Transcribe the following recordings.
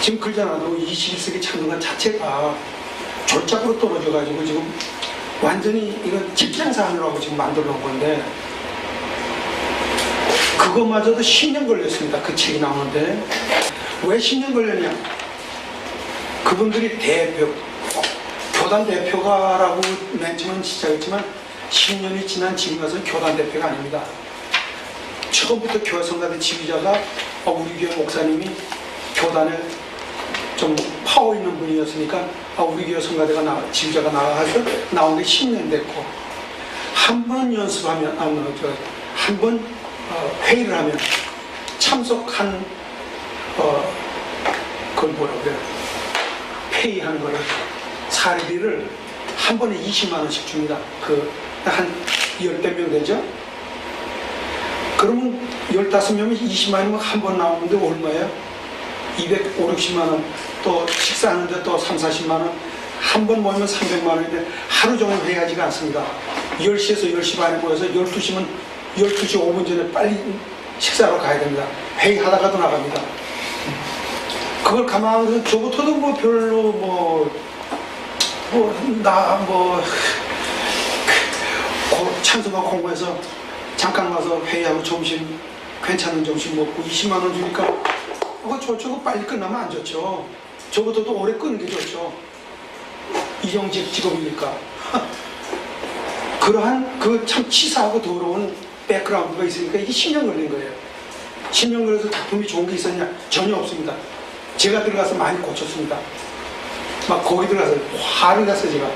지금 그러잖아도 21세기 창조가 자체가 졸작으로 떨어져가지고 지금 완전히 이건 직장사 하느라고 지금 만들어 놓은 건데, 그것마저도 10년 걸렸습니다. 그 책이 나오는데. 왜 10년 걸렸냐? 그분들이 교단 대표가라고 맨 처음은 시작했지만 10년이 지난 지금 와서 교단 대표가 아닙니다. 처음부터 교회성가대 지휘자가 우리 교회 목사님이 교단에 좀 파워 있는 분이었으니까 우리 교회 성가대가 지휘자가 나와서 나온 게 10년 됐고, 한 번 연습하면 한 번 회의를 하면 참석한 그걸 뭐라고 그래요? 회의하는 거를 사례비를 한 번에 20만 원씩 줍니다. 한 10대 명 되죠? 그러면 15명이 20만 원이면 한 번 나오는데 얼마예요? 250, 60만 원. 또 식사하는데 또 3, 40만 원. 한 번 모이면 300만 원인데 하루 종일 회의하지가 않습니다. 10시에서 10시 반에 모여서 12시면 12시 5분 전에 빨리 식사하러 가야 됩니다. 회의하다가도 나갑니다. 그걸 가만히 저부터도 뭐 별로 찬송가 공부해서 잠깐 가서 회의하고 점심 괜찮은 점심 먹고 20만 원 주니까 저거 빨리 끝나면 안 좋죠. 저부터도 오래 끄는 게 좋죠. 이정직 직업이니까. 그러한 그 참 치사하고 더러운 백그라운드가 있으니까 이게 10년 걸린 거예요. 10년 걸려서 작품이 좋은 게 있었냐? 전혀 없습니다. 제가 들어가서 많이 고쳤습니다. 막 거기 들어가서 화를 났어요. 제가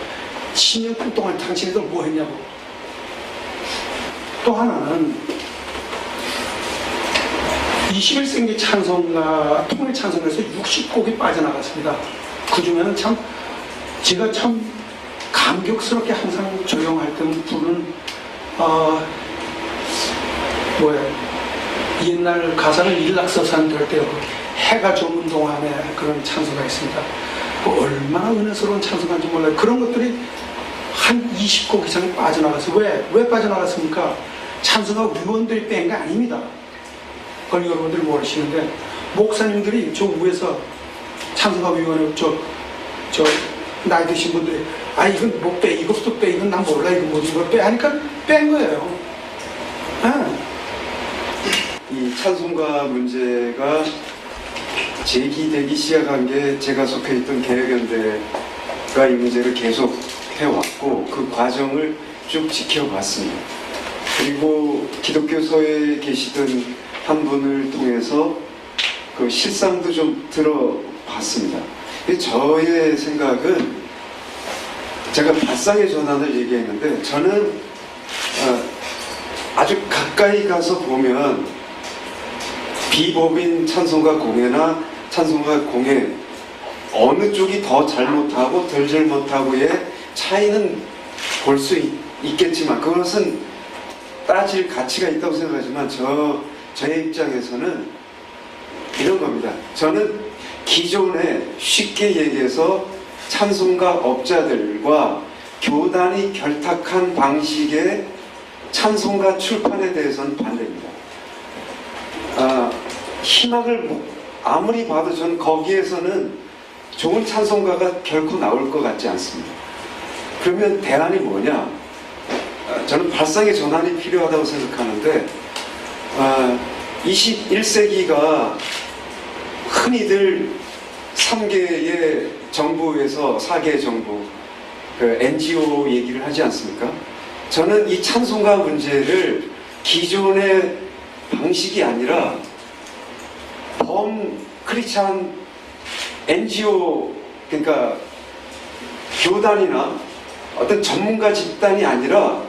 10년 동안 당신들 뭐 했냐고. 또 하나는 21세기 찬송가, 통일 찬송가에서 60곡이 빠져나갔습니다. 그 중에는 제가 참 감격스럽게 항상 조용할 때 부르는 옛날 가사는 일락서산 될 때 해가 저문 동안에 그런 찬송가 있습니다. 얼마나 은혜스러운 찬송가인지 몰라요. 그런 것들이 한 20곡 이상이 빠져나갔어요. 왜 빠져나갔습니까? 찬송가 위원들이 뺀 게 아닙니다. 그걸 여러분들이 모르시는데, 목사님들이 저 위에서 찬송가 위원회 저 나이 드신 분들이 이건 못 빼, 이것도 빼, 이건 난 몰라, 이거 뭐지, 이걸 빼 하니까 뺀 거예요. 이 찬송가 문제가 제기되기 시작한 게 제가 속해 있던 개혁연대가 이 문제를 계속 해왔고, 그 과정을 쭉 지켜봤습니다. 그리고 기독교서에 계시던 한 분을 통해서 그 실상도 좀 들어봤습니다. 저의 생각은, 제가 발상의 전환을 얘기했는데, 저는 아주 가까이 가서 보면 비법인 찬송가 공예나 찬송가 공예 어느 쪽이 더 잘못하고 덜 잘못하고의 차이는 볼 수 있겠지만, 그것은 따질 가치가 있다고 생각하지만 저의 입장에서는 이런 겁니다. 저는 기존에 쉽게 얘기해서 찬송가 업자들과 교단이 결탁한 방식의 찬송가 출판에 대해서는 반대입니다. 희망을 아무리 봐도 저는 거기에서는 좋은 찬송가가 결코 나올 것 같지 않습니다. 그러면 대안이 뭐냐? 저는 발상의 전환이 필요하다고 생각하는데, 21세기가 흔히들 3개의 정부에서 4개의 정부, NGO 얘기를 하지 않습니까? 저는 이 찬송가 문제를 기존의 방식이 아니라 크리스찬 NGO, 그러니까 교단이나 어떤 전문가 집단이 아니라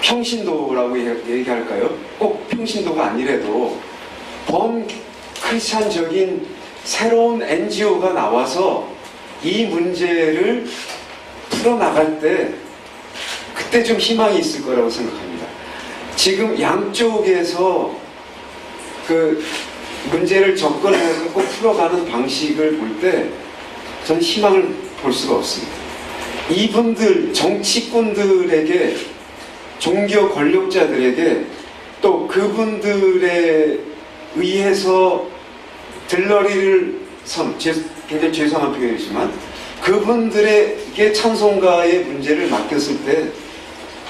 평신도라고 얘기할까요? 꼭 평신도가 아니래도 크리스찬적인 새로운 NGO가 나와서 이 문제를 풀어나갈 때 그때 좀 희망이 있을 거라고 생각합니다. 지금 양쪽에서 그 문제를 접근해서 꼭 풀어가는 방식을 볼 때 저는 희망을 볼 수가 없습니다. 이분들, 정치꾼들에게, 종교 권력자들에게, 또 그분들에 의해서 들러리를 굉장히 죄송한 표현이지만 그분들에게 찬송가의 문제를 맡겼을 때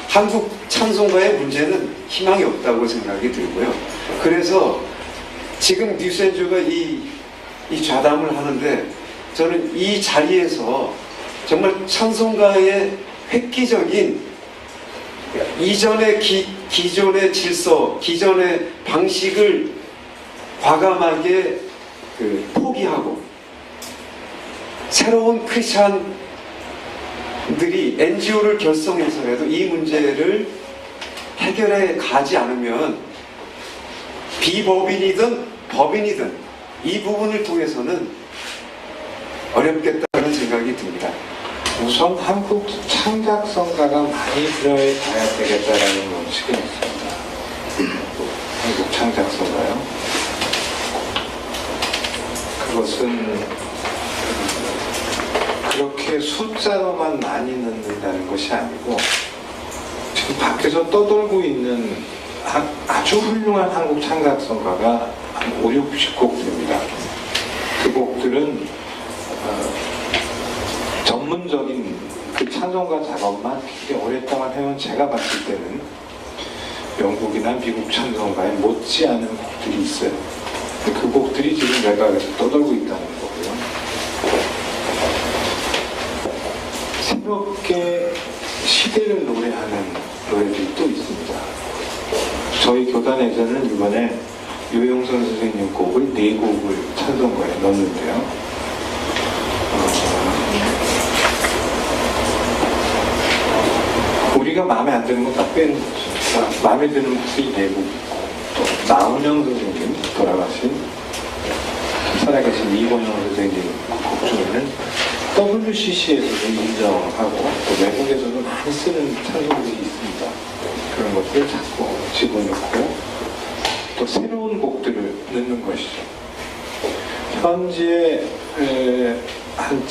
한국 찬송가의 문제는 희망이 없다고 생각이 들고요. 그래서 지금 뉴스엔조가 이 좌담을 하는데 저는 이 자리에서 정말 찬송가의 획기적인 이전의 기존의 질서, 기존의 방식을 과감하게 포기하고 새로운 크리스찬들이 NGO를 결성해서라도 이 문제를 해결해 가지 않으면 비법인이든 법인이든 이 부분을 통해서는 어렵겠다는 생각이 듭니다. 우선 한국 창작성가가 많이 들어가야 되겠다라는 원칙은 있습니다. 한국 창작성가요. 그것은 그렇게 숫자로만 많이 넣는다는 것이 아니고 지금 밖에서 떠돌고 있는 아주 훌륭한 한국 창작성가가 한 5, 60곡입니다. 그 곡들은 전문적인 그 찬송가 작업만 굉장히 오랫동안 해온 제가 봤을 때는 영국이나 미국 찬송가에 못지않은 곡들이 있어요. 그 곡들이 지금 외곽에서 떠돌고 있다는 거고요. 새롭게 시대를 노래하는 노래들이 또 있습니다. 저희 교단에서는 이번에 유영선 선생님 곡을 4곡을 찬송가에 넣었는데요. 우리가 마음에 안 드는 건 다 빼는 거죠. 마음에 드는 목소리 4곡 있고 또 나훈영 선생님 돌아가신 살아계신 이권영 선생님 곡 중에는 WCC에서도 인정하고 또 외국에서도 많이 쓰는 찬송들이 있습니다. 그런 것들을 자꾸 집어넣고 또 새로운 곡들을 넣는 것이죠. 현재 한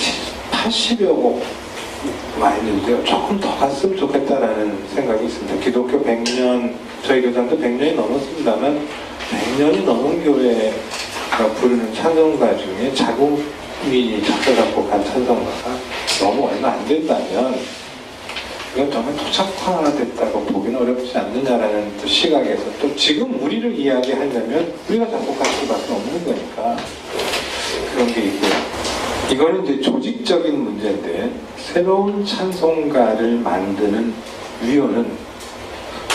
80여 곡 많이 있는데요. 조금 더 갔으면 좋겠다라는 생각이 있습니다. 기독교 100년, 저희 교단도 100년이 넘었습니다만 100년이 넘은 교회가 부르는 찬송가 중에 자국민이 작사 작곡한 찬송가가 너무 얼마 안 된다면 이건 정말 토착화됐다고 보기는 어렵지 않느냐라는 또 시각에서 또 지금 우리를 이야기하려면 우리가 작곡할 수밖에 없는 거니까 그런 게 있고요. 이거는 이제 조직적인 문제인데 새로운 찬송가를 만드는 위원은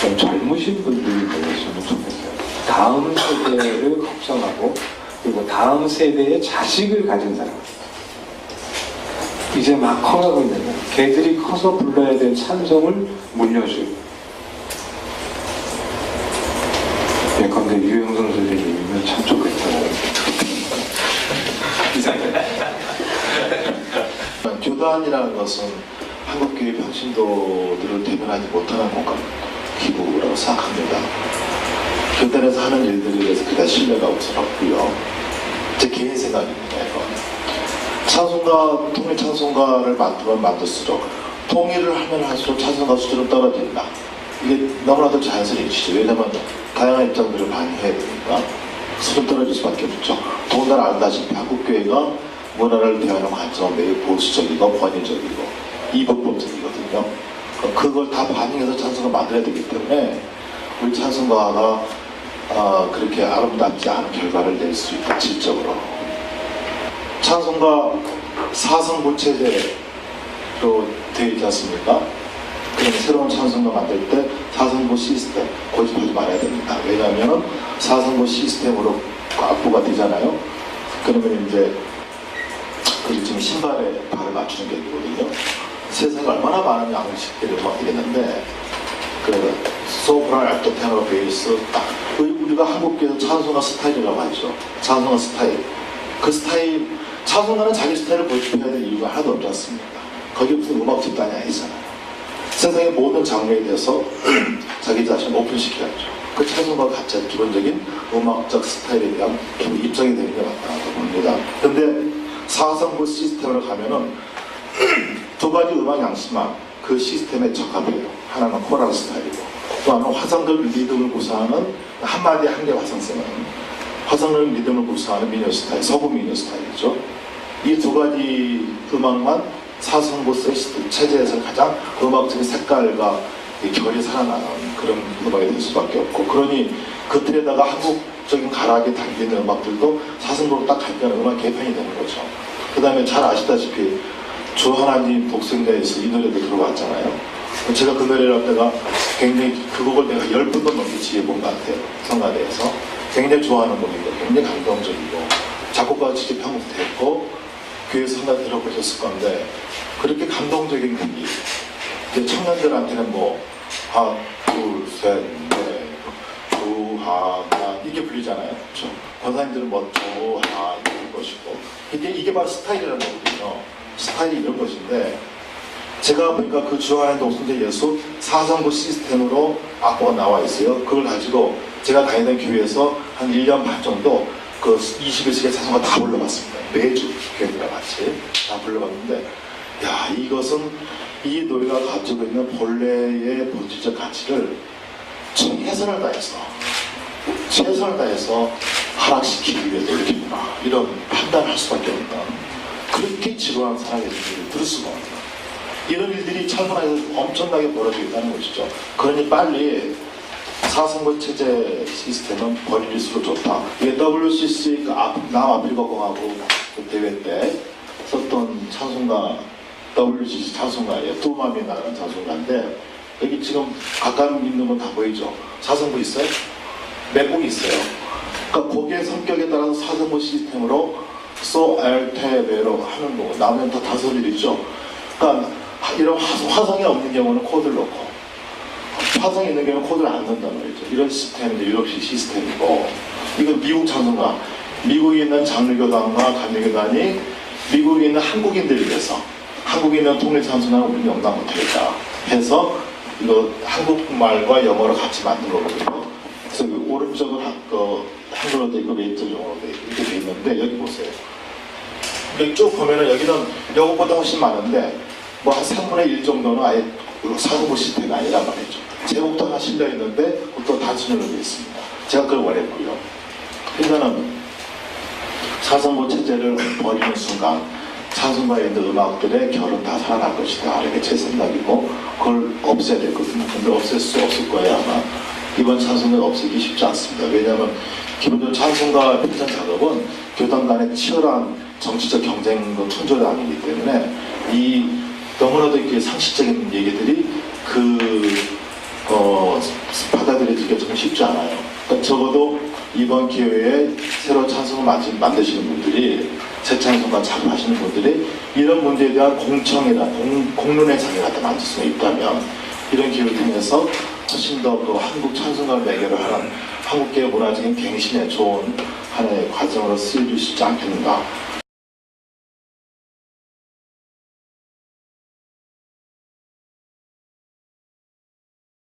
좀 젊으신 분들이 되셨으면 좋겠어요. 다음 세대를 걱정하고 그리고 다음 세대의 자식을 가진 사람. 이제 막 커가고 있는 거예요. 걔들이 커서 불러야 될 찬송을 물려주고. 예컨대 유영선 선생님이면 참 좋겠다고. 교단이라는 것은 한국교회 평신도들을 대변하지 못하는 공간 기구라고 생각합니다. 교단에서 하는 일들에 대해서 그다지 신뢰가 없었고요. 제 개인 생각입니다. 이거. 찬송가, 통일 찬송가를 만들면 만들수록 통일을 하면 할수록 찬송가 수준은 떨어진다. 이게 너무나도 자연스러운 이치죠. 왜냐하면 다양한 입장들을 반영해야 되니까 수준 떨어질 수밖에 없죠. 더군다나 알다시피 한국교회가 문화를 대하는 관점은 매우 보수적이고 권위적이고 이법범적이거든요. 그걸 다 반영해서 찬송가 만들어야 되기 때문에 우리 찬송가가 그렇게 아름답지 않은 결과를 낼 수 있다. 질적으로. 찬송가 사성고체제로 되어 있지 않습니까? 그러면 새로운 찬송가 만들 때 사성고 시스템 고집하지 말아야 됩니다. 왜냐하면 사성고 시스템으로 악보가 되잖아요. 그러면 이제 그리고 지금 신발에 발을 맞추는 게 있거든요. 세상에 얼마나 많은 양식들을 막 되겠는데 그 소프라노, 알토, 테너, 베이스 딱 우리가 한국교회에서 찬송가 스타일이라고 하죠. 찬송가 스타일. 그 스타일, 찬송가는 자기 스타일을 고집해야 될 이유가 하나도 없지 않습니까? 거기 무슨 음악 집단이 아니잖아요. 세상의 모든 장르에 대해서 자기 자신을 오픈시켜야죠. 그 찬송가가 각자 기본적인 음악적 스타일에 대한 입장이 되는 게 맞다고 봅니다. 그런데 사성부 시스템으로 가면은 두 가지 음악 양식만 그 시스템에 적합해요. 하나는 코랄 스타일이고 또 하나는 화성들 리듬을 구사하는 한마디 한 개 화성성은 화성은 리듬을 구성하는 민요 스타일, 서부 민요 스타일이죠. 이 두 가지 음악만 사성부 세시드 체제에서 가장 음악적인 색깔과 이 결이 살아나는 그런 음악이 될 수밖에 없고, 그러니 그 틀에다가 한국적인 가락이 담기는 음악들도 사성부로 딱 가니까 음악 개편이 되는 거죠. 그 다음에 잘 아시다시피 주 하나님 독생자에서 이 노래도 들어왔잖아요. 제가 그 노래를 할 때가 굉장히 그 곡을 내가 10번도 넘게 지어본 것 같아요. 성가대에서. 굉장히 좋아하는 곡이고 굉장히 감동적이고 작곡가가 직접 편곡도 했고 교회 성가 들어보셨을 건데, 그렇게 감동적인 곡이 이제 청년들한테는 뭐 하나 둘셋넷 주하나 이게 불리잖아요. 그렇죠? 권사님들은 뭐 주하 이런 것이고, 이게 바로 스타일이라는 거거든요. 스타일이 이런 것인데, 제가 보니까 그 주하나님 독생자 예수 사성부 시스템으로 악보가 나와 있어요. 그걸 가지고 제가 다니던 교회에서 한 1년 반 정도 그 21세기 사성가 다 불러봤습니다. 매주 교회들과 같이 다 불러봤는데, 야, 이것은 이 노래가 가지고 있는 본래의 본질적 가치를 최선을 다해서 하락시키기 위해 노력했구나, 이런 판단을 할 수밖에 없는, 그렇게 지루한 사랑의 얘기를 들을 수가 없는 이런 일들이 철문화에서 엄청나게 벌어지고 있다는 것이죠. 그러니 빨리 사성부 체제 시스템은 버릴수록 좋다. 이게 WCC 그 남아프리카 공화국 그 대회 때 썼던 찬송가, WCC 찬송가예요. 뚜마미나라는 찬송가인데, 여기 지금 가까이 있는 건 다 보이죠? 사성부 있어요? 몇 곡이 있어요. 그러니까 곡의 성격에 따라서 사성부 시스템으로 소, 알, 테, 베로 하는 거고, 나면 다 다소리죠. 그러니까 이런 화성이 없는 경우는 코드를 넣고, 화성이 있는 경우는 코드를 안 넣는단 말이죠. 이런 시스템이 유럽식 시스템이고, 이건 미국 찬송가, 미국에 있는 장르교단과 감리교단이 미국에 있는 한국인들을 위해서, 한국에 있는 통일 찬송가는 우리는 영감 못하겠다 해서 이거 한국말과 영어를 같이 만든 거거든요. 그래서 오른쪽은 한글로 돼 있고 왼쪽 영어로 돼 있고 이렇게 돼 있는데, 여기 보세요. 여기 쭉 보면은 여기는 영어보다 훨씬 많은데 뭐 한 3분의 1 정도는 아예 사성부 시스템이 아니란 말이죠. 제목도 하나 실려 있는데 그것도 단순으로 되어 있습니다. 제가 그걸 원했고요. 그러니까는 사성부 체제를 버리는 순간 찬송가에 있는 음악들의 결은 다 살아날 것이다, 이렇게 제 생각이고, 그걸 없애야 되거든요. 근데 없앨 수 없을 거예요. 아마 이번 찬송가를 없애기 쉽지 않습니다. 왜냐하면 기본적으로 찬송가 편찬 작업은 교단 간의 치열한 정치적 경쟁도 천조당이기 때문에 이 너무나도 이렇게 상식적인 얘기들이 받아들여지기가 좀 쉽지 않아요. 그러니까 적어도 이번 기회에 새로 찬송을 만드시는 분들이, 새 찬송가 작업하시는 분들이 이런 문제에 대한 공청이나 공론의 장애가 만들 수 있다면, 이런 기회를 통해서 훨씬 더 그 한국 찬송가를 매개로 하는 한국계 문화적인 갱신에 좋은 하나의 과정으로 쓰여질 수 있지 않겠는가,